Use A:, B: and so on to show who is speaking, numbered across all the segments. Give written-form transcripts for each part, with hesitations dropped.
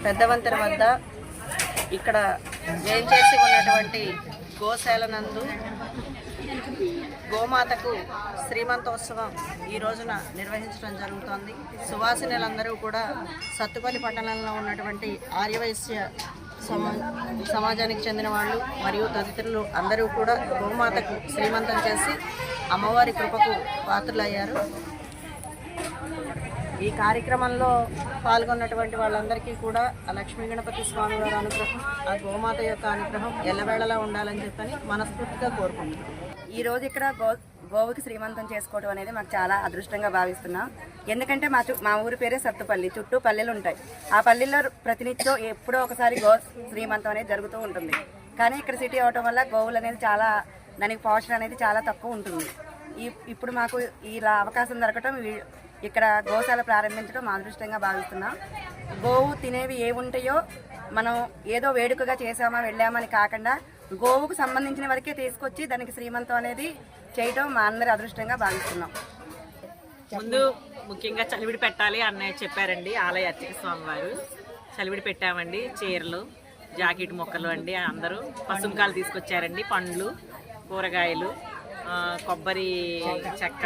A: పెద్దవంతెన వద్ద ఇక్కడ వేంచేసి ఉన్నటువంటి గోశాల నందు గోమాతకు శ్రీమంతోత్సవం ఈ రోజున నిర్వహించడం జరుగుతోంది. సువాసినులందరూ కూడా సత్తుపల్లి పట్టణంలో ఉన్నటువంటి ఆర్యవైశ్య సమాజానికి చెందిన వాళ్ళు మరియు తదితరులు అందరూ కూడా గోమాతకు శ్రీమంతం చేసి అమ్మవారి కృపకు పాత్రులయ్యారు. ఈ కార్యక్రమంలో పాల్గొన్నటువంటి వాళ్ళందరికీ కూడా ఆ లక్ష్మీ గణపతి స్వామి వారి అనుగ్రహం, ఆ గోమాత యొక్క అనుగ్రహం ఎల్లవేళలా ఉండాలని చెప్పని మనస్ఫూర్తిగా కోరుకుంటున్నాం.
B: ఈరోజు ఇక్కడ గోవుకి శ్రీమంతం చేసుకోవడం అనేది మాకు చాలా అదృష్టంగా భావిస్తున్నాం. ఎందుకంటే మా ఊరి పేరే సత్తుపల్లి, చుట్టూ పల్లెలు ఉంటాయి. ఆ పల్లెల్లో ప్రతినిత్యం ఎప్పుడో ఒకసారి గో శ్రీమంతం అనేది జరుగుతూ ఉంటుంది. కానీ ఇక్కడ సిటీ అవటం వల్ల గోవులు అనేది చాలా, దానికి పోషణ అనేది చాలా తక్కువ ఉంటుంది. ఇప్పుడు మాకు ఇలా అవకాశం దొరకటం, ఇక్కడ గోశాల ప్రారంభించడం మా అదృష్టంగా భావిస్తున్నాం. గోవు తినేవి ఏముంటాయో మనం ఏదో వేడుకగా చేసామా వెళ్ళామని కాకుండా గోవుకు సంబంధించిన వరకే తీసుకొచ్చి దానికి శ్రీమంతం అనేది చేయడం మా అందరి అదృష్టంగా భావిస్తున్నాం.
C: ముందు ముఖ్యంగా చలివిడి పెట్టాలి అన్నయ్య చెప్పారండి. ఆలయ అర్చక స్వామి వారు చలివిడి పెట్టామండి. చీరలు, జాకెట్ మొక్కలు అండి, అందరూ పసుంకాలు తీసుకొచ్చారండి. పండ్లు, కూరగాయలు, కొబ్బరి చెక్క,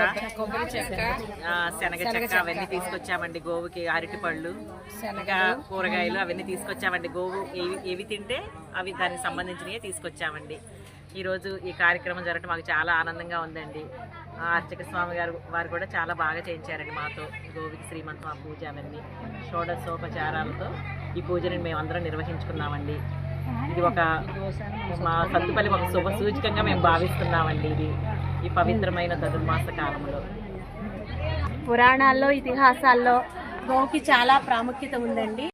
C: శనగ చెక్క అవన్నీ తీసుకొచ్చామండి. గోవుకి అరటిపళ్ళు, ఇంకా కూరగాయలు అవన్నీ తీసుకొచ్చామండి. గోవు ఏవి తింటే అవి దానికి సంబంధించినవి తీసుకొచ్చామండి. ఈరోజు ఈ కార్యక్రమం జరగడం మాకు చాలా ఆనందంగా ఉందండి. అర్చక స్వామి వారు కూడా చాలా బాగా చేయించారండి మాతో. గోవుకి శ్రీమంతం, ఆ పూజ అవన్నీ షోడశోపచారాలతో ఈ పూజని మేమందరం నిర్వహించుకున్నామండి. ఇది మా సత్తుపల్లి ఒక శుభ సూచకంగా మేము భావిస్తున్నామండి. ఇది ఈ పవిత్రమైన ధనుర్మాస కాలంలో
D: పురాణాల్లో, ఇతిహాసాల్లో గోవుకి చాలా ప్రాముఖ్యత ఉందండి.